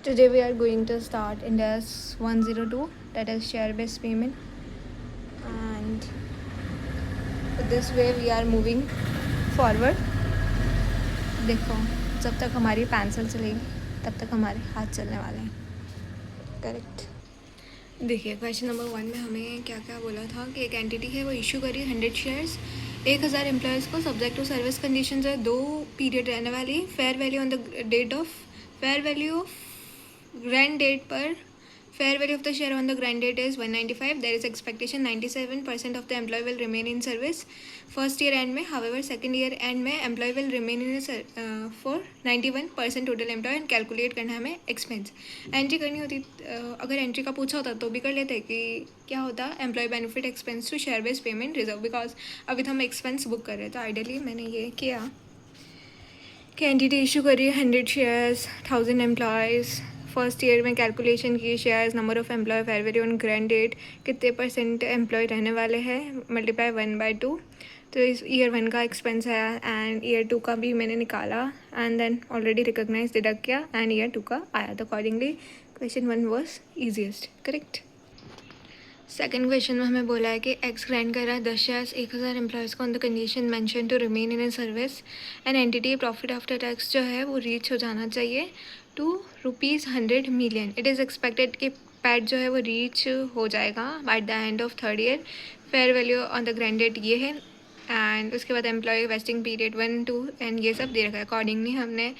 Today we are going to start India's 102, that is share-based payment, and this way we are moving forward. देखो, जब तक हमारी pencil चलेगी तब तक हमारे हाथ चलने वाले हैं, करेक्ट। देखिए क्वेश्चन नंबर 1 में हमें क्या क्या बोला था कि एक एंटिटी है वो इशू करी 100 शेयर्स 1000 एम्प्लॉयज़ को, सब्जेक्ट टू सर्विस कंडीशन है 2 पीरियड रहने वाली, fair value on the date of fair value of grand date पर fair value of the share on the grant date is 195. There is expectation 97% of the employee will remain in service first year end में, however second year end में employee will remain in for 91% total employee and calculate करना है हमें expense entry करनी होती। अगर entry का पूछा होता तो भी कर लेते कि क्या होता employee benefit expense to share based payment reserve, because अभी तो हम एक्सपेंस बुक कर रहे हैं। तो आइडियली मैंने ये किया कि एंटिटी इशू करी 100 शेयर्स 1000 एम्प्लॉयज़, फर्स्ट ईयर में कैलकुलेशन की shares number of employ fair value on grand date कितने परसेंट एम्प्लॉय रहने वाले हैं मल्टीप्लाई 1/2। तो इस ईयर 1 का एक्सपेंस है एंड ईयर 2 का भी मैंने निकाला and then already recognise deduct किया एंड ईयर 2 का आया। तो accordingly question 1 was easiest, correct. Second question में हमें बोला है कि एक्स ग्रांट कर रहा है 10 शेयर्स 1000 एम्प्लॉयज़ को on the condition mention to remain in a service and entity profit after tax जो है वो रीच हो जाना चाहिए टू ₹100 मिलियन। इट इज़ एक्सपेक्टेड कि पैट जो है वो रीच हो जाएगा by the end of third year. Fair value on the grand date ये है एंड उसके बाद एम्प्लॉय वेस्टिंग पीरियड 1 2 एंड ये सब दे रखा है। अकॉर्डिंगली हमने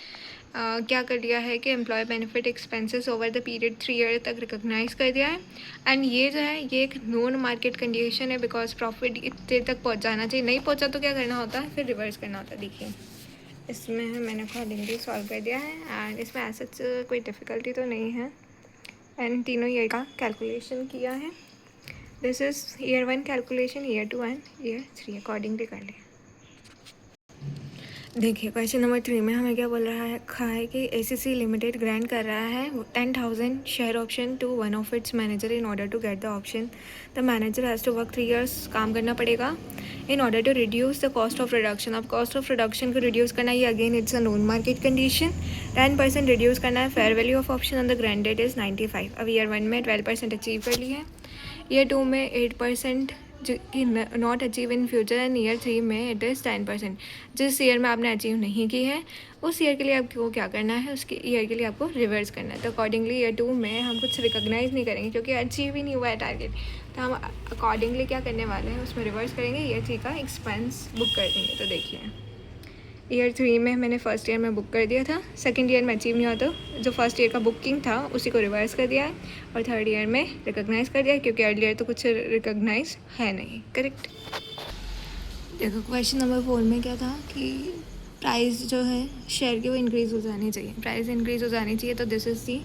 क्या कर दिया है कि employ benefit expenses over the period 3 year तक रिकॉग्नाइज कर दिया है एंड ये जो है ये एक नॉन मार्केट कंडीशन है बिकॉज प्रॉफिट इतने तक पहुंच जाना चाहिए, नहीं पहुंचा तो क्या करना होता है, फिर रिवर्स करना होता है। देखिए इसमें मैंने अकॉर्डिंगली सॉल्व कर दिया है एंड इसमें ऐसा कोई डिफ़िकल्टी तो नहीं है एंड तीनों ईयर का कैलकुलेशन किया है। This is year 1 calculation, year 2 and year 3 accordingly कर लिया। देखिए क्वेश्चन नंबर 3 में हमें क्या बोल रहा है कि एसीसी लिमिटेड ग्रांट कर रहा है 10,000 share option to one of its manager in order to get the option. The manager has to work 3 years काम करना पड़ेगा in order to reduce the cost of reduction. अब कॉस्ट ऑफ रिडक्शन को reduce करना ये again it's a non market condition. 10% reduce करना है। Fair value of option on the grant date is 95। अब ईयर 1 में 12% अचीव कर ली है, ईयर 2 में 8% जो कि not achieve in future and year 3 में इट इज़ 10%। जिस ईयर में आपने अचीव नहीं की है उस ईयर के लिए आपको क्या करना है, उसके ईयर के लिए आपको रिवर्स करना है। तो अकॉर्डिंगली ईयर 2 में हम कुछ रिकॉग्नाइज नहीं करेंगे क्योंकि अचीव ही नहीं हुआ है टारगेट, तो हम अकॉर्डिंगली क्या करने वाले हैं उसमें रिवर्स करेंगे, ईयर 3 का एक्सपेंस बुक कर देंगे। तो देखिए ईयर 3 में मैंने फ़र्स्ट ईयर में बुक कर दिया था, सेकंड ईयर में अचीव नहीं हुआ तो जो फर्स्ट ईयर का बुकिंग था उसी को रिवर्स कर दिया है और थर्ड ईयर में रिकॉग्नाइज कर दिया है क्योंकि अर्लियर तो कुछ रिकॉग्नाइज है नहीं, करेक्ट। देखो क्वेश्चन नंबर 4 में क्या था कि प्राइस जो है शेयर की वो इंक्रीज़ हो जानी चाहिए, प्राइस इंक्रीज़ हो जानी चाहिए। तो this is the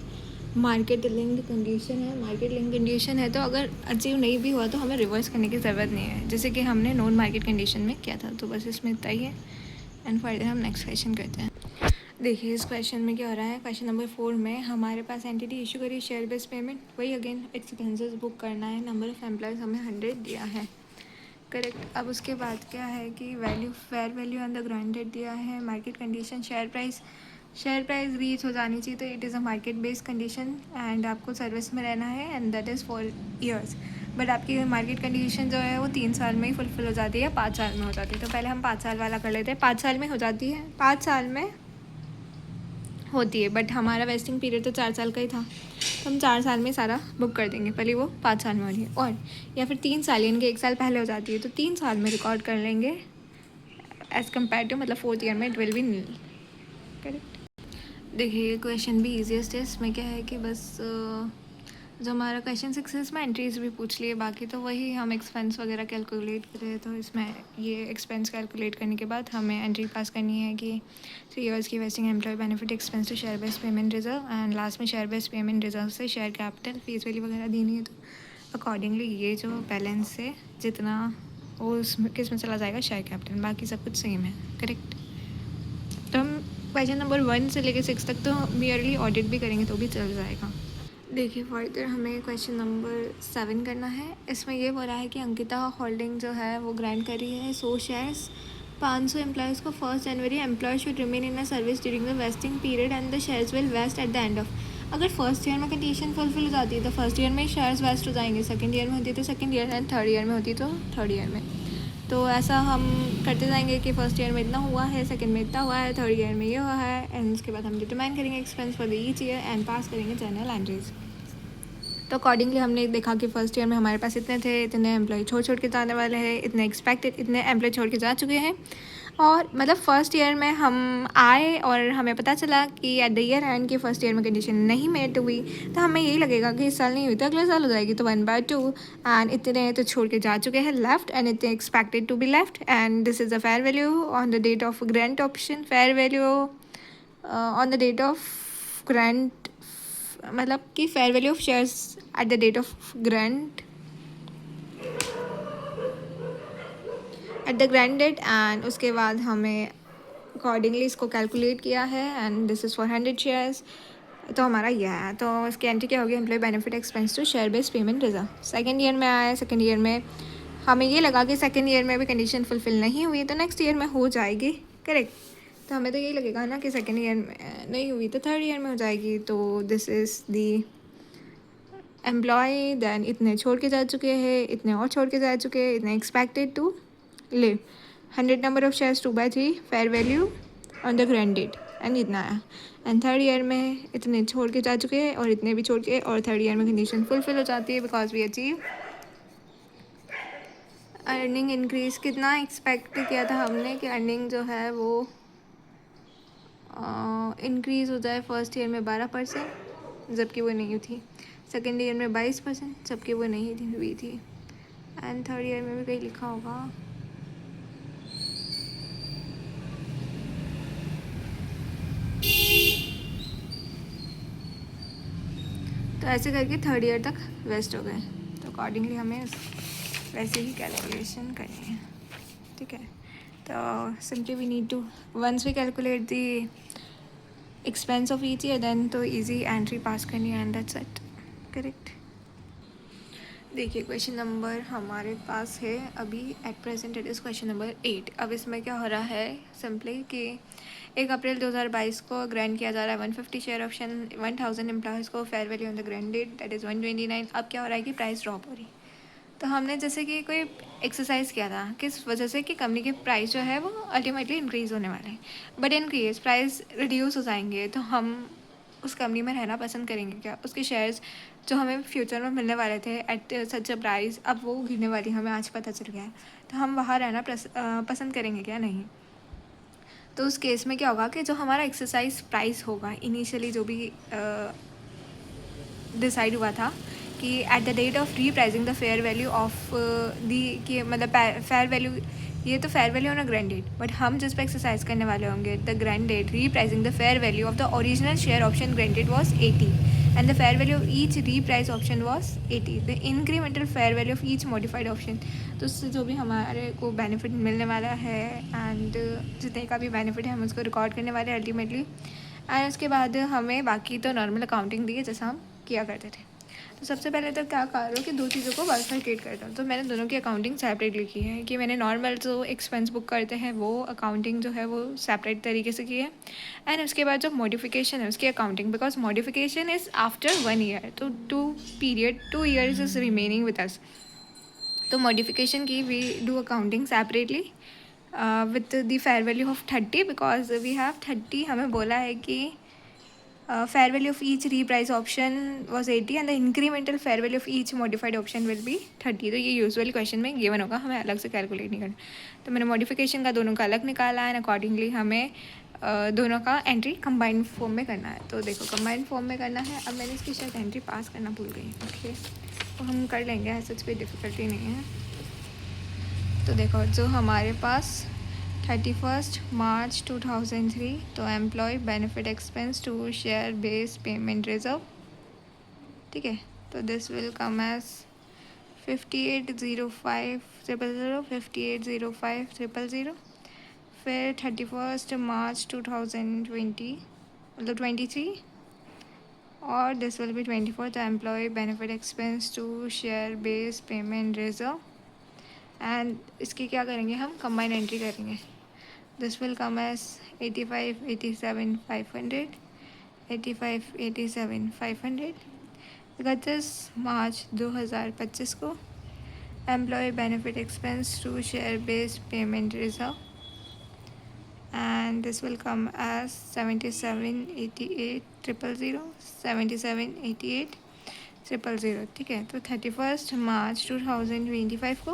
market linked condition है। मार्केट लिंक कंडीशन है तो अगर अचीव नहीं भी हुआ तो हमें रिवर्स करने की ज़रूरत नहीं है, जैसे कि हमने नॉन मार्केट कंडीशन में किया था। तो बस इसमें इतना ही है एंड फर्दर हम नेक्स्ट क्वेश्चन करते हैं। देखिए इस क्वेश्चन में क्या हो रहा है, क्वेश्चन नंबर 4 में हमारे पास एंटिटी इशू करी शेयर बेस्ड पेमेंट, वही अगेन एक्सपेंसेस बुक करना है, नंबर ऑफ़ एम्प्लॉयज़ हमें 100 दिया है, करेक्ट। अब उसके बाद क्या है कि value fair value on the granted दिया है, market condition share price reach हो जानी चाहिए। तो it is a market based condition and आपको सर्विस में रहना है and that is 4 years। But आपकी मार्केट कंडीशन जो है वो 3 साल में ही फुलफिल हो जाती है, 5 साल में हो जाती है। तो पहले हम 5 साल वाला कर लेते हैं। 5 साल में हो जाती है, 5 साल में होती है, बट हमारा वेस्टिंग पीरियड तो 4 साल का ही था, तो हम 4 साल में सारा बुक कर देंगे, पहले वो 5 साल में हो रही है। और या फिर 3 साल यानी कि 1 साल पहले हो जाती है तो 3 साल में रिकॉर्ड कर लेंगे एज़ कम्पेयर टू, मतलब 4th ईयर में it will be nil, correct. देखिए ये क्वेश्चन भी ईजीएस्ट है। इसमें क्या है कि बस जो हमारा क्वेश्चन 6 में एंट्रीज भी पूछ लिए, बाकी तो वही हम एक्सपेंस वगैरह कैलकुलेट करें। तो इसमें ये एक्सपेंस कैलकुलेट करने के बाद हमें एंट्री पास करनी है कि 3 years की vesting employ benefit expense to share based payment reserve and last में शेयर बेस्ड पेमेंट रिजर्व से शेयर कैपिटल फीस वैल्यू वगैरह देनी है। तो अकॉर्डिंगली ये जो बैलेंस है जितना वो उसमें किस में चला जाएगा, शेयर कैपिटल, बाकी सब कुछ सेम है, करेक्ट। तो हम क्वेश्चन नंबर 1 से लेकर 6 तक तो मियरली ऑडिट भी करेंगे तो भी चल जाएगा। देखिए फर्दर हमें क्वेश्चन नंबर 7 करना है। इसमें ये बोला है कि अंकिता होल्डिंग जो है वो ग्रांट कर रही है 100 शेयर्स 500 एम्प्लॉयज़ को 1 January। Employ should remain in a service during the vesting period and the shares will vest at the end of. अगर फर्स्ट ईयर में कंडीशन फुलफिल हो जाती है तो फर्स्ट ईयर में शेयर्स वेस्ट हो जाएंगे, सेकंड ईयर में होती तो second year, and third year में होती तो थर्ड ईयर में। तो ऐसा हम करते जाएंगे कि फर्स्ट ईयर में इतना हुआ है, सेकंड में इतना हुआ है, थर्ड ईयर में ये हुआ है, एंड उसके बाद हम डिटरमाइन करेंगे expense for the each year and pass करेंगे जर्नल एंट्रीज। तो अकॉर्डिंगली हमने देखा कि फर्स्ट ईयर में हमारे पास इतने थे, इतने एम्प्लॉय छोड़ के जाने वाले हैं, इतने एक्सपेक्टेड, इतने एम्प्लॉय छोड़ के जा चुके हैं। और मतलब फर्स्ट ईयर में हम आए और हमें पता चला कि एट द ईयर एंड की फर्स्ट ईयर में कंडीशन नहीं मेट हुई, तो हमें यही लगेगा कि इस साल नहीं हुई तो अगले साल हो जाएगी, तो 1/2 एंड इतने तो छोड़ के जा चुके हैं लेफ्ट, एंड इतने expected to be left, and this is the fair value on the date of grant option, fair value on the date of grant, मतलब कि fair value of shares at the date of grant at the grant date, and उसके बाद हमें accordingly इसको calculate किया है, and this is for 100 shares. तो हमारा यह है, तो इसकी एंट्री क्या होगी, employ benefit expense to share based payment reserve. Second year में आया, सेकेंड ईयर में हमें ये लगा कि सेकेंड ईयर में भी कंडीशन फुलफिल नहीं हुई तो नेक्स्ट ईयर में हो जाएगी, करेक्ट। तो हमें तो यही लगेगा ना कि सेकेंड ईयर में नहीं हुई तो थर्ड ईयर में हो जाएगी। तो this is the employ, than इतने छोड़ के जा चुके हैं, इतने और छोड़ के जा चुके हैं, इतने expected to leave 100 number of shares 2/3 fair value on the grant date, and इतना आया। एंड थर्ड ईयर में इतने छोड़ के जा चुके हैं और इतने भी छोड़ के, और थर्ड ईयर में कंडीशन फुलफिल हो जाती है because we achieve earning increase. कितना एक्सपेक्ट किया था हमने कि अर्निंग जो है वो इंक्रीज़ हो जाए फर्स्ट ईयर में 12%, जबकि वो नहीं हुई थी, सेकेंड ईयर में 22%, जबकि वो नहीं हुई थी, एंड थर्ड ईयर में भी कहीं लिखा होगा। तो ऐसे करके थर्ड ईयर तक वेस्ट हो गए। तो अकॉर्डिंगली हमें वैसे ही कैलकुलेशन करनी है, ठीक है। तो simply we need to once we calculate the expense of each year then तो इजी एंट्री पास करनी है, एंड दैट्स इट, करेक्ट। देखिए क्वेश्चन नंबर हमारे पास है अभी at present, it is question number 8। अब इसमें क्या हो रहा है सिंपली कि 1 अप्रैल 2022 को ग्रांट किया जा रहा है 150 शेयर ऑप्शन 1000 एम्प्लॉयज़ को, fair value on the grant date that is 129। अब क्या हो रहा है कि प्राइस ड्रॉप हो रही। तो हमने जैसे कि कोई एक्सरसाइज किया था किस वजह से कि कंपनी के प्राइस जो है वो अल्टीमेटली इंक्रीज़ होने वाले हैं, but in case price reduce हो जाएंगे तो हम उस कंपनी में रहना पसंद करेंगे क्या? उसके शेयर्स जो हमें फ्यूचर में मिलने वाले थे एट सच अ प्राइस, अब वो गिरने वाली हमें आज पता चल गया है, तो हम वहाँ रहना पसंद करेंगे क्या? नहीं। तो उस केस में क्या होगा कि जो हमारा एक्सरसाइज प्राइस होगा इनिशियली जो भी डिसाइड हुआ था कि at the date of repricing the fair value of the, कि मतलब फेयर वैल्यू, ये तो fair value on a grant date, but हम जिस पर एक्सरसाइज करने वाले होंगे the grand date repricing the fair value of the original share option granted was 80 and the fair value of each reprice option was 80, the incremental fair value of each modified option. तो उससे जो भी हमारे को benefit मिलने वाला है and जितने का भी बेनिफिट है हम उसको रिकॉर्ड करने वाले हैं अल्टीमेटली, एंड उसके बाद हमें बाकी तो नॉर्मल अकाउंटिंग दी है जैसा हम किया करते थे। तो सबसे पहले तो क्या कर रहा हूँ कि दो चीज़ों को बाइफरकेट करता हूँ। तो मैंने दोनों की अकाउंटिंग सेपरेट लिखी है कि मैंने नॉर्मल जो एक्सपेंस बुक करते हैं वो अकाउंटिंग जो है वो सेपरेट तरीके से की है, एंड उसके बाद जो मॉडिफिकेशन है उसकी accounting, because modification is after 1 year, तो 2 years is remaining with us. तो मॉडिफिकेशन की we do accounting separately with the fair value of 30 because we have 30, हमें बोला है कि fair value of each reprice option was 80 and the incremental fair value of each modified option will be 30। तो ये usually question में given होगा, हमें अलग से कैलकुलेट नहीं करना। तो मैंने मॉडिफिकेशन का दोनों का अलग निकाला है, एंड अकॉर्डिंगली हमें दोनों का एंट्री कंबाइंड फॉर्म में करना है। तो देखो कंबाइंड फॉर्म में करना है। अब मैंने इसकी शायद एंट्री पास करना भूल गई, ओके, तो हम कर लेंगे, ऐसा कोई डिफ़िकल्टी नहीं है। तो देखो जो हमारे पास 31 मार्च 2003, तो employ benefit expense to share base payment reserve, ठीक है। तो दिस विल कम एज 5805,000 5805,000। फिर 31 मार्च 2020 मतलब 23, और this will be 24 the employ benefit expense to share base payment reserve, and इसकी क्या करेंगे हम कंबाइन एंट्री करेंगे। This will come as 85,87,500 85, 87, 500। 31 March 2025 को employ benefit expense to share based payment reserve and this will come as 7788,000, 7788,000, ठीक है। तो 31 March 2025 को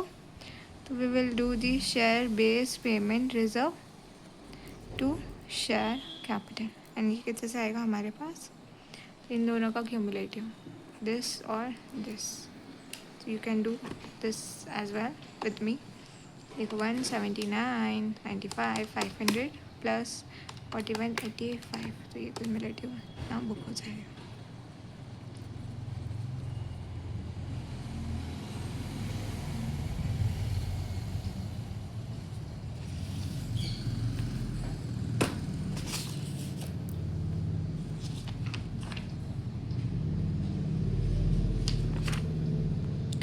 तो we will do the share based payment reserve to share capital and ये कितने से आएगा हमारे पास, इन दोनों का क्यूमुलेटिव, दिस और this. So you can do this as well with me. Like 179.95 500 plus 41.85, तो ये क्यूमुलेटिव ना बुक हो जाएगा।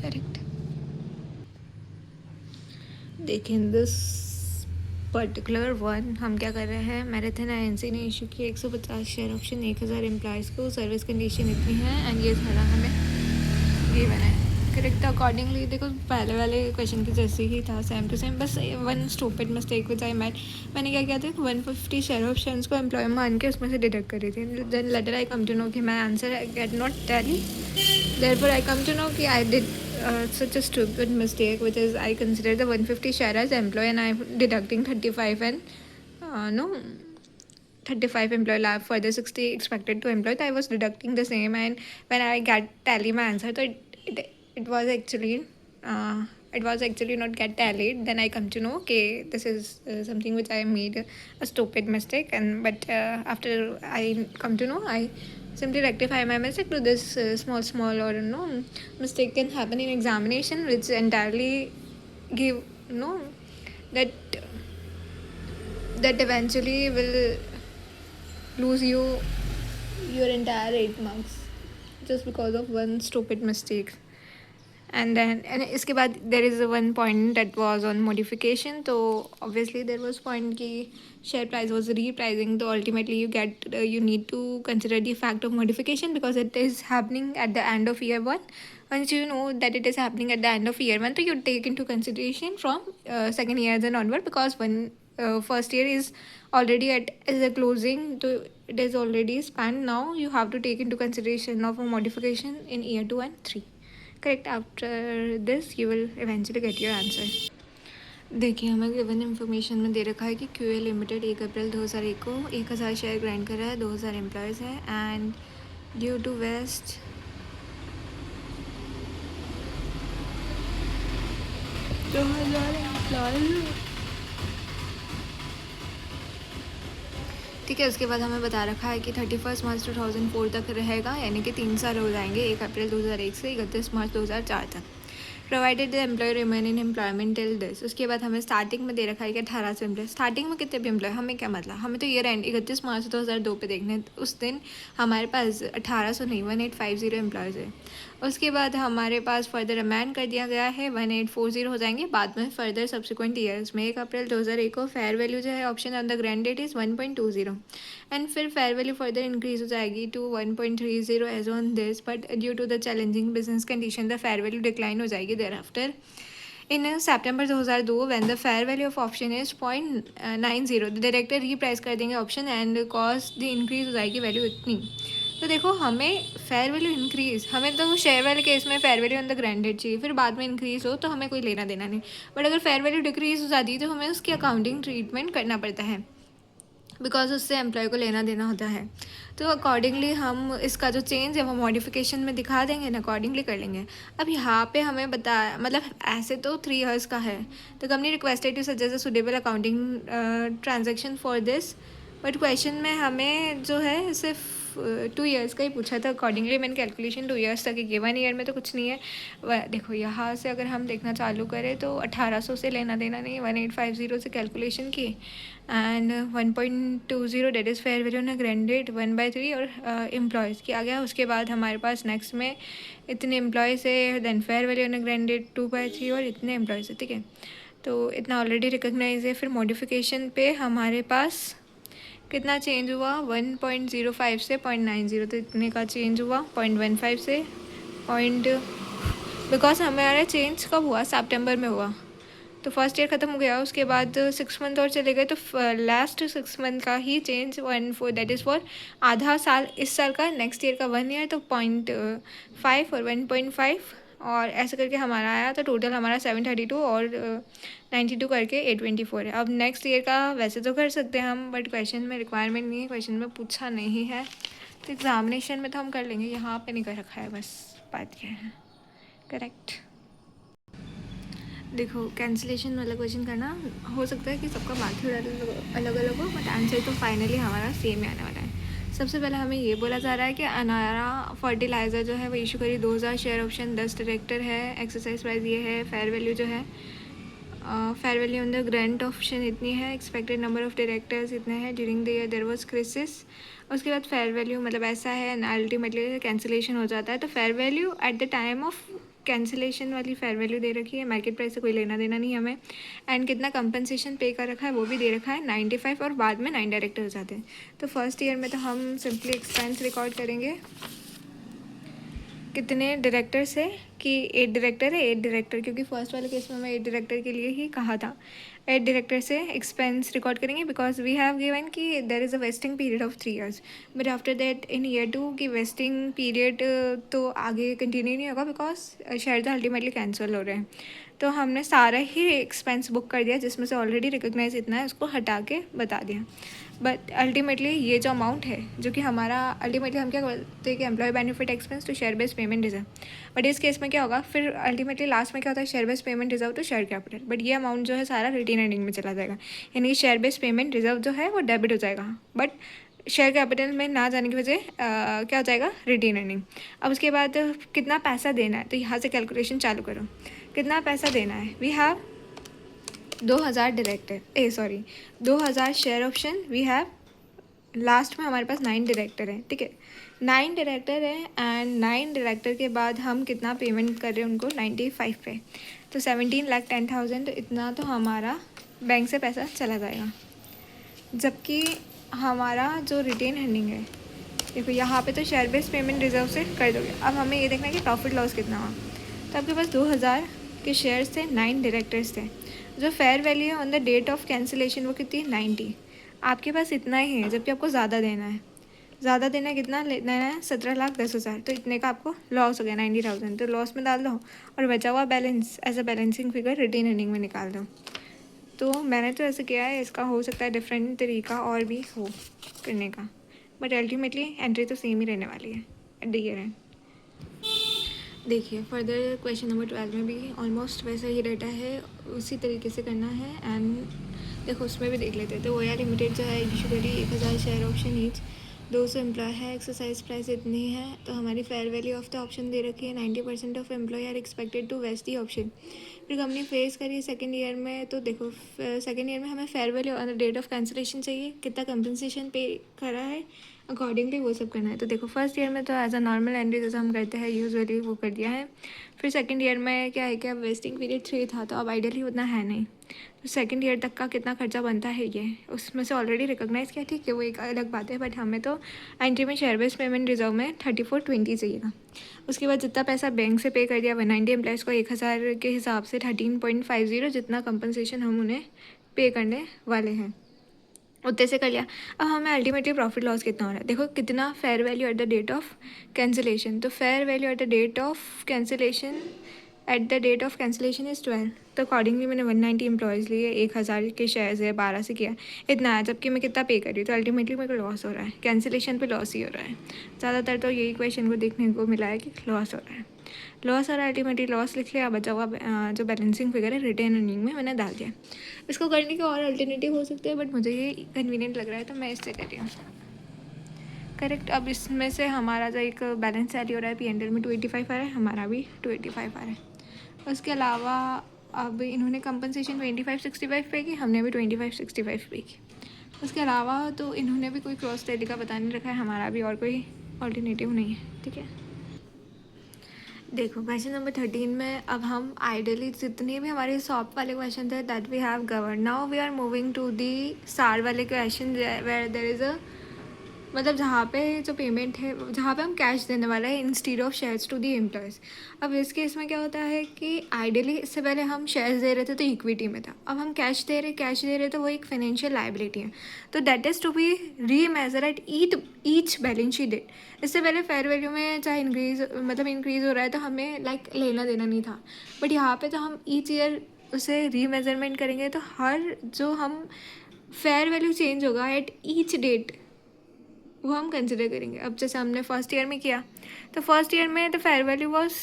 करेक्ट। देखिए दिस पर्टिकुलर वन हम क्या कर रहे हैं, मैराथन आईएनसी ने इशू किया 150 शेयर ऑप्शन 1000 एम्प्लॉयज़ को, सर्विस कंडीशन इतनी है एंड ये सारा हमें ये बना है। करेक्ट। अकॉर्डिंगली देखो पहले वाले क्वेश्चन के जैसे ही था, सेम टू सेम, बस one stupid mistake which I made. मैंने क्या किया था, 150 शेयर ऑप्शंस को एम्प्लॉय मान के उसमें से डिडक्ट करी थी। Then later I come to know कि my answer get not tally, therefore I come to know कि I did such a stupid mistake, which is I consider the 150 share as employee and I'm deducting 35 and 35 employee lab for the 60 expected to employ. So I was deducting the same, and when I got tally my answer, so it was actually not get tallied. Then I come to know okay, this is something which I made a stupid mistake, and but after I come to know, I simply rectify my mistake to this small or mistake can happen in examination, which entirely give that eventually will lose you your entire 8 marks just because of one stupid mistake. And इसके बाद there is one point that was on modification. तो obviously there was point कि share price was repricing, तो ultimately you need to consider the fact of modification because it is happening at the end of year one. Once you know that it is happening at the end of year one, so you take into consideration from second year and onward, because when first year is already at the closing, so it is already spanned. Now you have to take into consideration of a modification in year 2 and 3. Correct. After this you will eventually get your answer. देखिए हमें given information में दे रखा है कि QA limited 1 अप्रैल 2001 को 1000 share grant कर रहा है, 2000 एम्प्लॉयज़ है and due to vest 2000 employees, ठीक है। उसके बाद हमें बता रखा है कि 31 मार्च 2004 तक रहेगा, यानी कि 3 साल हो जाएंगे 1 अप्रैल 2001 से 31 मार्च 2004 तक। Provided the employ remain in employment till this. उसके बाद हमें स्टार्टिंग में दे रखा है कि 1800 एम्प्लॉय। स्टार्टिंग में कितने भी एम्प्लॉय, हमें क्या मतलब, हमें तो ईयर एंड 31 मार्च 2002 पे देखने, उस दिन हमारे पास 1800 नहीं 1850 एम्प्लॉयज़ है। उसके बाद हमारे पास फर्दर अमेंड कर दिया गया है 1840 हो जाएंगे बाद में फर्दर सब्सिक्वेंट ईयर्स में। 1 अप्रैल 2001 को फेयर वैल्यू जो है option on the grand date is 1.20 and फिर फेयर वैल्यू फर्दर इंक्रीज हो जाएगी टू 1.30 as on this, but due to the challenging business condition the fair value decline हो जाएगी thereafter. In September 2002 when the fair value of option is 0.90, the director reprice कर देंगे option and cost the increase हो जाएगी value इतनी। तो देखो हमें फेयर वैल्यू इंक्रीज, हमें तो शेयर वाले केस में fair value on the granted चाहिए, फिर बाद में इंक्रीज हो तो हमें कोई लेना देना नहीं, बट अगर फेयर वैल्यू डिक्रीज हो जाती है तो हमें उसकी अकाउंटिंग ट्रीटमेंट करना पड़ता है बिकॉज उससे एम्प्लॉय को लेना देना होता है। तो अकॉर्डिंगली हम इसका जो चेंज है वो मॉडिफिकेशन में दिखा देंगे ना, अकॉर्डिंगली कर लेंगे। अब यहाँ पे हमें बताया, मतलब ऐसे तो 3 years का है, तो company requested to suggest a suitable accounting transaction for this, but question में हमें जो है सिर्फ 2 years का ही पूछा था। अकॉर्डिंगली मैंने कैलकुलेशन 2 years तक की, 1 year में तो कुछ नहीं है। देखो यहाँ से अगर हम देखना चालू करें तो 1800 से लेना देना नहीं, 1850 से कैलकुलेशन की and 1.20 that is fair value ना ग्रैंडेड 1/3 और एम्प्लॉयज़ की आ गया। उसके बाद हमारे पास नेक्स्ट में इतने एम्प्लॉयज़ है, देन फेयर वैल्यू ना ग्रैंडेड 2/3 और इतने एम्प्लॉयज़ है, ठीक है। तो इतना ऑलरेडी रिकग्नाइज है। फिर मॉडिफिकेशन पे हमारे पास कितना चेंज हुआ, 1.05 से 0.90, तो इतने का चेंज हुआ, 0.15 से पॉइंट, बिकॉज हमारा चेंज कब हुआ, सितंबर में हुआ, तो फर्स्ट ईयर ख़त्म हो गया, उसके बाद 6 मंथ और चले गए, तो लास्ट 6 मंथ का ही चेंज 1.4, दैट इज़ फॉर आधा साल इस साल का, नेक्स्ट ईयर का 1 ईयर, तो 0.5 और 1.5 और ऐसे करके हमारा आया, तो टोटल हमारा 732 और 92 करके 824 है। अब नेक्स्ट ईयर का वैसे तो कर सकते हैं हम, बट क्वेश्चन में रिक्वायरमेंट नहीं है, क्वेश्चन में पूछा नहीं है, तो एग्जामिनेशन में तो हम कर लेंगे, यहाँ पे नहीं कर रखा है, बस बात क्या है। करेक्ट। देखो कैंसिलेशन वाला क्वेश्चन करना हो सकता है कि सबका मार्क्स अलग अलग हो, बट आंसर तो फाइनली हमारा सेम ही आने वाला है। सबसे पहले हमें ये बोला जा रहा है कि अनारा फर्टिलाइज़र जो है वो इशू करी, 2000 शेयर ऑप्शन, 10 डायरेक्टर है, एक्सरसाइज प्राइस ये है, फेयर वैल्यू जो है fair value on the grant option इतनी है, एक्सपेक्टेड नंबर ऑफ डायरेक्टर्स इतने हैं, during the year there was crisis, उसके बाद फेयर वैल्यू मतलब ऐसा है, अल्टीमेटली कैंसिलेशन हो जाता है, तो fair value at the time of cancellation वाली फेयर वैल्यू दे रखी है, मार्केट प्राइस से कोई लेना देना नहीं हमें, एंड कितना कंपनसेशन पे कर रखा है वो भी दे रखा है 95, और बाद में 9 डायरेक्टर हो जाते हैं। तो फर्स्ट ईयर में तो हम सिंपली एक्सपेंस रिकॉर्ड करेंगे, कितने डायरेक्टर से कि 8 डायरेक्टर है, 8 डायरेक्टर, क्योंकि फर्स्ट वाले केस में हमें 8 डायरेक्टर के लिए ही कहा था, 8 डायरेक्टर से एक्सपेंस रिकॉर्ड करेंगे, बिकॉज वी हैव गिवन कि there is a vesting period of 3 years, but after that in year 2 की वेस्टिंग पीरियड तो आगे कंटिन्यू नहीं होगा, बिकॉज शेयर तो अल्टीमेटली कैंसिल हो रहे हैं, तो हमने सारा ही एक्सपेंस बुक कर दिया, जिसमें से ऑलरेडी रिकग्नाइज इतना है उसको हटा के बता दिया, बट अल्टीमेटली ये जो अमाउंट है जो कि हमारा अल्टीमेटली हम क्या करते हैं कि employ benefit expense to share based payment reserve, but इस केस में क्या होगा, फिर अल्टीमेटली लास्ट में क्या होता है, शेयर बेस्ड पेमेंट रिजर्व तो शेयर कैपिटल, बट ये अमाउंट जो है सारा रिटेन अर्निंग में चला जाएगा, यानी शेयर बेस्ड पेमेंट रिजर्व जो है वो डेबिट हो जाएगा, बट शेयर कैपिटल में ना जाने की वजह क्या हो जाएगा, रिटेन अर्निंग। अब उसके बाद कितना पैसा देना है, तो यहाँ से कैलकुलेशन चालू करो, कितना पैसा देना है, we have 2000 director 2000 share option, we have last में हमारे पास 9 डायरेक्टर हैं, ठीक है, 9 डायरेक्टर हैं, एंड 9 डायरेक्टर के बाद हम कितना पेमेंट कर रहे हैं उनको 95 पे, तो 17,10,000, तो इतना तो हमारा बैंक से पैसा चला जाएगा, जबकि हमारा जो रिटेन अर्निंग है, देखो यहाँ पे तो शेयर बेस्ड पेमेंट रिजर्व से कर दोगे, अब हमें ये देखना है कि प्रॉफिट लॉस कितना हुआ, तो आपके पास 2000 के शेयर्स थे, 9 डायरेक्टर्स थे, जो फेयर वैल्यू है on the date of cancellation वो कितनी है, 90, आपके पास इतना ही है, जबकि आपको ज़्यादा देना है, कितना लेना है, 17,10,000, तो इतने का आपको लॉस हो गया 90,000, तो लॉस में डाल दो, और बचा हुआ balance as a balancing figure retain earning में निकाल दो। तो मैंने तो ऐसे किया है, इसका हो सकता है डिफरेंट तरीका और भी हो करने का, बट अल्टीमेटली एंट्री तो सेम ही रहने वाली है एट द ईयर एंड। देखिए फर्दर क्वेश्चन नंबर 12 में भी ऑलमोस्ट वैसा ही डाटा है, उसी तरीके से करना है, एंड देखो उसमें भी देख लेते हैं, तो ओया लिमिटेड जो है इशू करी 1000 शेयर ऑप्शन ईच, 200 एम्प्लॉय है, एक्सरसाइज प्राइस इतनी है, तो हमारी fair value of the option दे रखी है 90% of employee are expected to vest the option. फिर कंपनी फेस करी सेकेंड ईयर में, तो देखो सेकेंड ईयर में हमें fair value on the date of cancellation चाहिए, कितना कंपनसेशन पे करा है अकॉर्डिंगली वो सब करना है। तो देखो फर्स्ट ईयर में तो एज अ नॉर्मल एंट्री जैसा हम करते हैं यूजुअली वो कर दिया है। फिर सेकंड ईयर में क्या है कि अब वेस्टिंग पीरियड 3 था, तो अब आइडियली उतना है नहीं, तो सेकंड ईयर तक का कितना खर्चा बनता है ये उसमें से ऑलरेडी रिकॉग्नाइज़ किया, ठीक है वो एक अलग बात है, बट हमें तो एंट्री में शेयर बेस्ड पेमेंट रिजर्व में 3420 चाहिएगा। उसके बाद जितना पैसा बैंक से पे कर दिया 190 एम्प्लॉयज़ को 1000 के हिसाब से 13.50 जितना कंपनसेशन हम उन्हें पे करने वाले हैं उतने से कर लिया। अब हमें अल्टीमेटली प्रॉफिट लॉस कितना हो रहा है, देखो कितना fair value at the date of cancellation, तो fair value at the date of cancellation at the date of cancellation is 12, तो अकॉर्डिंगली मैंने 190 एम्प्लॉयज़ लिए, 1000 के शेयर्स है, 12 से किया इतना है, जबकि मैं कितना पे कर रही हूँ, तो अल्टीमेटली मेरे को लॉस हो रहा है, कैंसिलेशन पे लॉस ही हो रहा है। ज़्यादातर तो यही क्वेश्चन को देखने को मिला है कि लॉस हो रहा है, अल्टीमेटली लॉस लिख लिया, बचा हुआ जो बैलेंसिंग फिगर है रिटेन अर्निंग में मैंने डाल दिया। इसको करने के और अल्टरनेटिव हो सकते हैं, बट मुझे ये कन्वीनियंट लग रहा है तो मैं इससे कर रही हूँ। करेक्ट। अब इसमें से हमारा जो एक बैलेंस सैलरी हो रहा है P&L में 285 आ रहा है, हमारा भी 285 आ रहा है। उसके अलावा अब इन्होंने कंपनसेशन 2565 पे की, हमने भी 2565 पे की। उसके अलावा तो इन्होंने भी कोई क्रॉस टैली का बता नहीं रखा है, हमारा भी और कोई ऑल्टरनेटिव नहीं है, ठीक है। देखो क्वेश्चन नंबर 13 में अब हम आइडियली जितने भी हमारे सॉफ्ट वाले क्वेश्चन थे that we have covered, now we are moving to the SAR वाले question where there is a, मतलब जहाँ पे जो पेमेंट है, जहाँ पे हम कैश देने वाला है instead of shares to the employees. अब इस केस में क्या होता है कि आइडियली इससे पहले हम शेयर्स दे रहे थे तो इक्विटी में था, अब हम कैश दे रहे तो वो एक फाइनेंशियल लाइबिलिटी है, तो that is to be remeasure at each balance sheet date. इससे पहले फेयर वैल्यू में चाहे इंक्रीज़ हो रहा है तो हमें लाइक लेना देना नहीं था, बट यहाँ पे तो हम ईच ईयर उसे री मेजरमेंट करेंगे, तो हर जो हम फेयर वैल्यू चेंज होगा एट ईच डेट वो हम कंसिडर करेंगे। अब जैसे हमने फर्स्ट ईयर में किया, तो फर्स्ट ईयर में द फेयर वैल्यू वॉज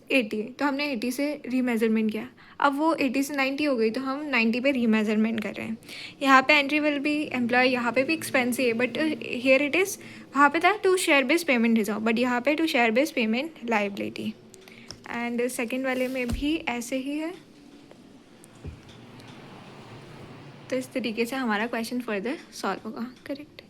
80, तो हमने 80 से रीमेजरमेंट किया, अब वो 80 से 90 हो गई तो हम 90 पे रीमेजरमेंट कर रहे हैं। यहाँ पे एंट्री विल बी एम्प्लॉय, यहाँ पे भी एक्सपेंस ही है, बट हियर इट इज़, वहाँ पे था to share base payment reserve, but यहाँ पे to share base payment liability. And second वाले में भी ऐसे ही है। तो इस तरीके से हमारा क्वेश्चन फर्दर सॉल्व होगा। करेक्ट।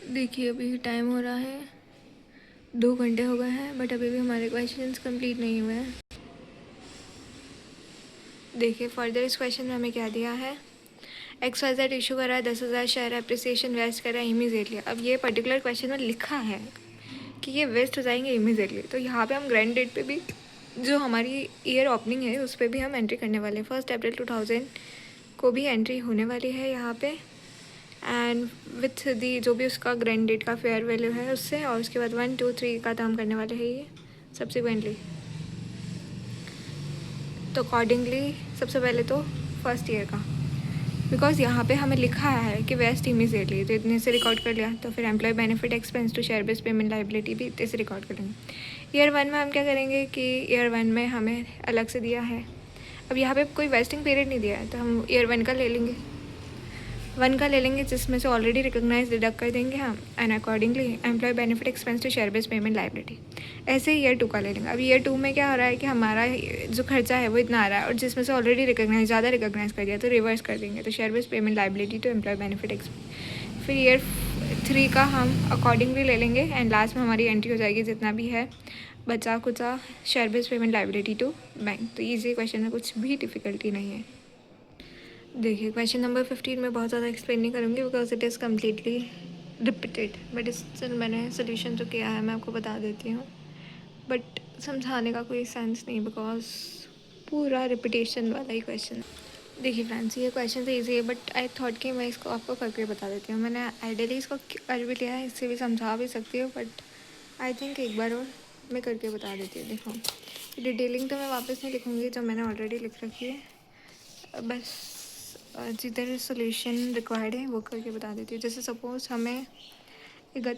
देखिए अभी टाइम हो रहा है 2 घंटे हो गए हैं, बट अभी भी हमारे क्वेश्चंस कंप्लीट नहीं हुए हैं। देखिए फर्दर इस क्वेश्चन में हमें क्या दिया है, XYZ इशू करा है 10,000 शेयर, एप्रिसिएशन वेस्ट करा है इमीडिएटली। अब ये पर्टिकुलर क्वेश्चन में लिखा है कि ये वेस्ट हो जाएंगे इमीडिएटली, तो यहाँ पे हम ग्रैंड डेट पे भी जो हमारी ईयर ओपनिंग है उस पर भी हम एंट्री करने वाले हैं। 1 अप्रैल 2000 को भी एंट्री होने वाली है यहाँ पे, एंड विथ दी जो भी उसका ग्रैंड डेट का फेयर वैल्यू है उससे, और उसके बाद 1, 2, 3 का तो हम करने वाले हैं ये सब्सिक्वेंटली। तो अकॉर्डिंगली सबसे पहले तो फर्स्ट ईयर का, बिकॉज यहाँ पे हमें लिखा है कि वेस्ट इमीडिएटली, तो इतने से रिकॉर्ड कर लिया, तो फिर employ benefit expense to share base payment liability भी इतने से रिकॉर्ड करेंगे। ईयर 1 में हम क्या करेंगे कि ईयर 1 में हमें अलग से दिया है, अब यहाँ पे कोई वेस्टिंग पीरियड नहीं दिया है, तो हम ईयर 1 का ले लेंगे, 1 का ले लेंगे जिसमें से ऑलरेडी रिकॉग्नाइज डिडक्ट कर देंगे हम, and accordingly employ benefit expense to share base payment liability. ऐसे ही ईयर 2 का ले लेंगे। अब ईयर 2 में क्या हो रहा है कि हमारा जो खर्चा है वो इतना आ रहा है, और जिसमें से ऑलरेडी ज़्यादा रिकॉग्नाइज कर दिया तो रिवर्स कर देंगे, तो share base payment liability to employ benefit expense. फिर ईयर 3 का हम अकॉर्डिंगली ले लेंगे, एंड लास्ट में हमारी एंट्री हो जाएगी जितना भी है बचा कुचा share base payment liability to bank. तो ईजी क्वेश्चन में कुछ भी डिफ़िकल्टी नहीं है। देखिए क्वेश्चन नंबर 15 में बहुत ज़्यादा एक्सप्लेन नहीं करूँगी because it is completely repeated, but still मैंने सोल्यूशन जो किया है मैं आपको बता देती हूँ, बट समझाने का कोई सेंस नहीं बिकॉज पूरा रिपीटेशन वाला ही क्वेश्चन। देखिए फ्रेंड्स ये क्वेश्चन तो ईजी है, बट आई थॉट कि मैं इसको आपको करके बता देती हूँ। मैंने आइडियली इसको कर भी लिया है, इससे भी समझा भी सकती हूँ, बट आई थिंक एक बार और मैं करके बता देती हूँ। देखो डिटेलिंग तो मैं वापस नहीं लिखूँगी, जो मैंने ऑलरेडी लिख रखी है, बस जिधर सोल्यूशन रिक्वायर्ड है वो करके बता देती हूँ। जैसे सपोज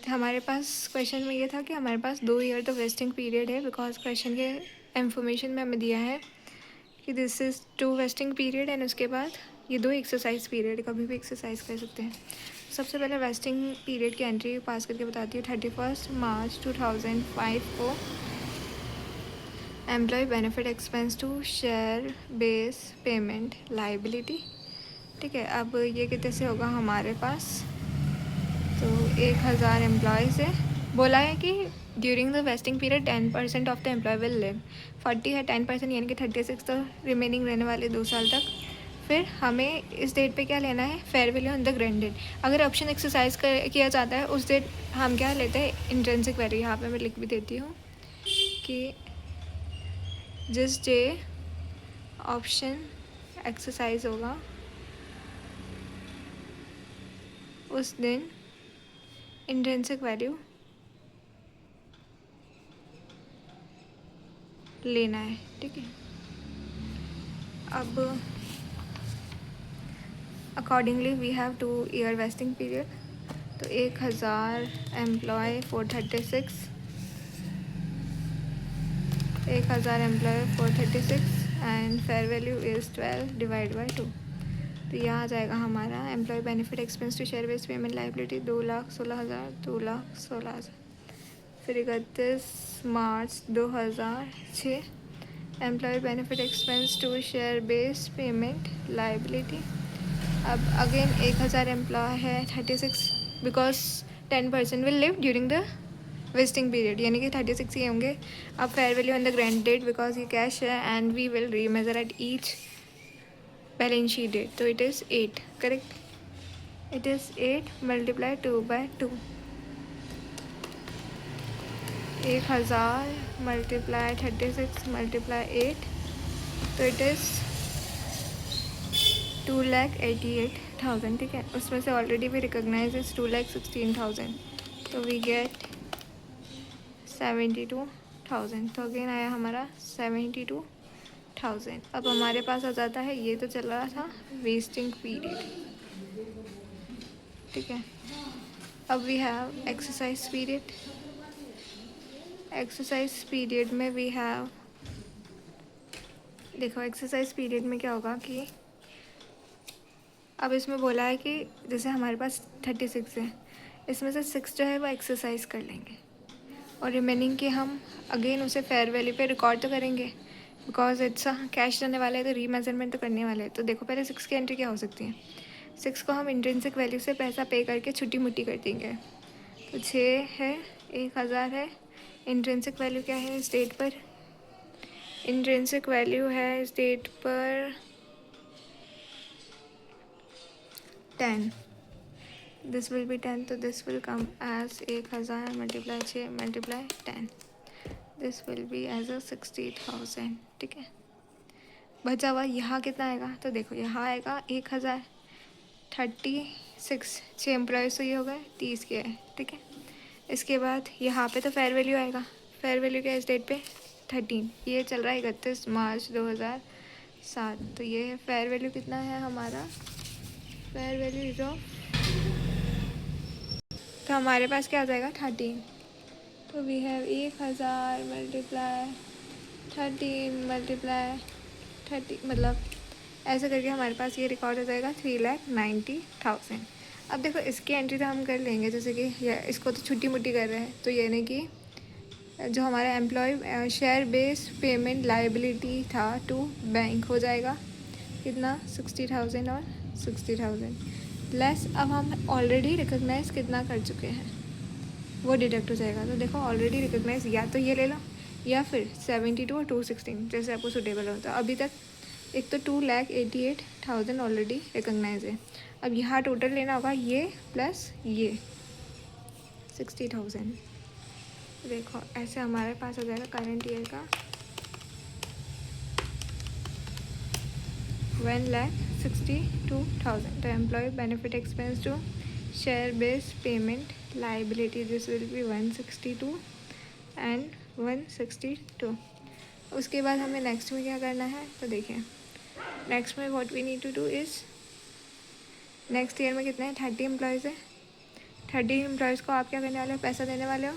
हमारे पास क्वेश्चन में ये था कि हमारे पास 2 ईयर तो वेस्टिंग पीरियड है, बिकॉज क्वेश्चन के इन्फॉर्मेशन में हमें दिया है कि this is 2 wasting period, and उसके बाद ये 2 एक्सरसाइज पीरियड, कभी भी एक्सरसाइज कर सकते हैं। सबसे पहले वेस्टिंग पीरियड की एंट्री पास करके बताती हूँ। 31 मार्च 2005 को employ benefit expense to share base payment liability, ठीक है। अब ये कितने से होगा हमारे पास, तो 1000 एम्प्लॉयज़ है, बोला है कि during the vesting period 10% of the employ will leave, 40 है 10% यानी कि 36 तो रिमेनिंग रहने वाले 2 साल तक। फिर हमें इस डेट पे क्या लेना है, fair value on the grand date. अगर ऑप्शन एक्सरसाइज किया जाता है उस डेट हम क्या लेते हैं, इंट्रिंसिक वैल्यू। यहाँ पे मैं लिख भी देती हूँ कि जिस डे ऑप्शन एक्सरसाइज होगा उस दिन इंट्रिंसिक वैल्यू लेना है, ठीक है। अब accordingly we have 2 year vesting period, तो 1000 employ 436, 1000 employ 436 and fair value is 12 divide by 2, तो यह आ जाएगा हमारा employ benefit expense to share base payment liability 2,16,000, 2,16,000। फिर 31 March 2006 employ benefit expense to share base payment liability. अब again 1000 employ है 36, because 10% will leave during the vesting period, यानी कि 36 ही होंगे. अब fair value on the grand date because ये cash है and we will remeasure at each balance sheet date. तो it is 8. Correct. It is 8 multiply 2 by 2. 1000 multiply 36 multiply 8. तो it is 2,88,000. ठीक है. उसमें से ऑलरेडी भी रिकोगनाइज इज 2,16,000. तो वी गेट 72,000. तो अगेन आया हमारा 72,000. अब हमारे पास आ जाता है, ये तो चल रहा था वेस्टिंग पीरियड. ठीक है. अब we have exercise period. Exercise period में वी हैव, देखो एक्सरसाइज पीरियड में क्या होगा कि अब इसमें बोला है कि जैसे हमारे पास 36 है, इसमें से 6 जो है वो एक्सरसाइज कर लेंगे और रिमेनिंग के हम अगेन उसे फेयर वैल्यू पे रिकॉर्ड तो करेंगे बिकॉज इट्स कैश रहने वाला है, तो रीमेजरमेंट तो करने वाले हैं. तो देखो पहले 6 की एंट्री क्या हो सकती है. 6 को हम इंट्रिंसिक वैल्यू से पैसा पे करके छुट्टी मुट्टी कर देंगे. तो 6 है, 1000 है. इंट्रिंसिक वैल्यू क्या है इस डेट पर. इंट्रिंसिक वैल्यू है इस डेट पर 10. This will be 10. तो this will come as 1000 multiply 6 multiply 10. This will be as a 60,000. ठीक है. बचा हुआ यहाँ कितना आएगा. तो देखो यहाँ आएगा 1000 36 6 एम्प्लॉयज़ तो ये हो गए 30 के है. ठीक है. इसके बाद यहाँ पे तो फेयर वैल्यू आएगा. फेयर वैल्यू क्या है इस डेट पे 13. ये चल रहा है 31 मार्च 2007. तो ये है फेयर वैल्यू. कितना है हमारा फेयर वैल्यू जो, तो हमारे पास क्या आ जाएगा 13. तो वी हैव 1000 मल्टीप्लाई 13 मल्टीप्लाई 30, मतलब ऐसे करके हमारे पास ये रिकॉर्ड हो जाएगा 3,90,000. अब देखो इसकी एंट्री तो हम कर लेंगे, जैसे कि इसको तो छुट्टी मुट्टी कर रहे हैं, तो यानी कि जो हमारा employ share base payment liability था टू बैंक हो जाएगा कितना 60,000 और 60,000 लेस. अब हम ऑलरेडी रिकॉग्नाइज कितना कर चुके हैं वो डिडक्ट हो जाएगा. तो देखो ऑलरेडी रिकॉग्नाइज या तो ये ले लो या फिर 72 और 216 जैसे आपको सूटेबल होता है. अभी तक एक तो 2,88,000 ऑलरेडी रिकॉग्नाइज है. अब यहाँ टोटल लेना होगा ये प्लस ये 60,000. देखो ऐसे हमारे पास आ जाएगा करंट ईयर का 1,62,000. तो employ benefit expense to share base payment liability this will be 162 and 162. उसके बाद हमें नेक्स्ट में क्या करना है. तो देखिए नेक्स्ट में what we need to do is, next year में कितने हैं 30 एम्प्लॉयज़ है. 30 एम्प्लॉयज़ को आप क्या करने वाले हो, पैसा देने वाले हो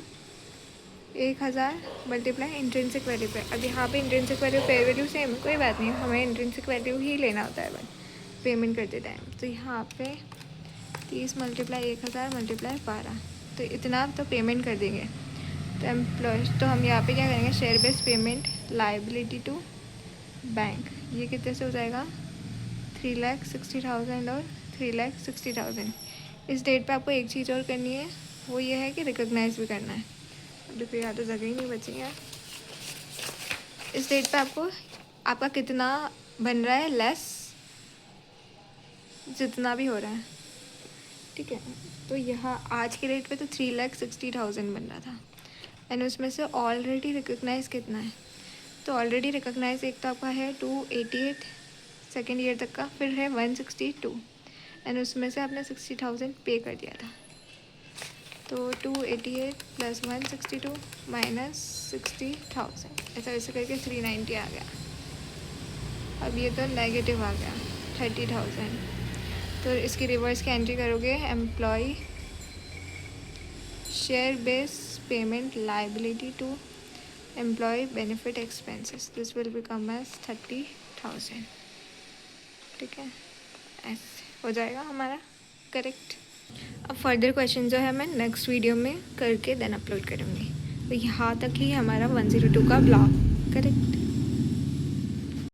1000 मल्टीप्लाई इंट्रिंसिक वैल्यू पे. अब यहाँ पे intrinsic value fair value same, कोई बात नहीं, हमें इंट्रिंसिक वैल्यू ही लेना होता है बट पेमेंट करते टाइम. तो यहाँ पे 30 मल्टीप्लाई 1000 मल्टीप्लाई 12, तो इतना तो पेमेंट कर देंगे. तो एम्प्लॉयज़, तो हम यहाँ पे क्या करेंगे share base payment liability to bank, ये कितने से हो जाएगा 3,60,000 और 3,60,000. इस डेट पे आपको एक चीज़ और करनी है, वो ये है कि रिकॉग्नाइज भी करना है. देखो यहाँ तो जगह ही नहीं बची यार. इस डेट पे आपको आपका कितना बन रहा है लेस जितना भी हो रहा है. ठीक है. तो यहाँ आज के डेट पे तो 3,60,000 बन रहा था एंड उसमें से ऑलरेडी रिकॉग्नाइज कितना है. तो ऑलरेडी रिकॉग्नाइज एक तो आपका है 288 सेकेंड ईयर तक का, फिर है 162 एंड उसमें से आपने 60,000 पे कर दिया था. तो 288 प्लस 162 माइनस 60,000 ऐसा ऐसे करके 390 आ गया. अब ये तो नेगेटिव आ गया 30,000. तो इसकी रिवर्स की एंट्री करोगे employ share base payment liability to employ benefit expenses this will become as 30,000. ठीक है. ऐसे हो जाएगा हमारा करेक्ट. अब फर्दर क्वेश्चन जो है मैं नेक्स्ट वीडियो में करके देन अपलोड करूँगी. तो यहाँ तक ही हमारा 102 का ब्लॉग करेक्ट.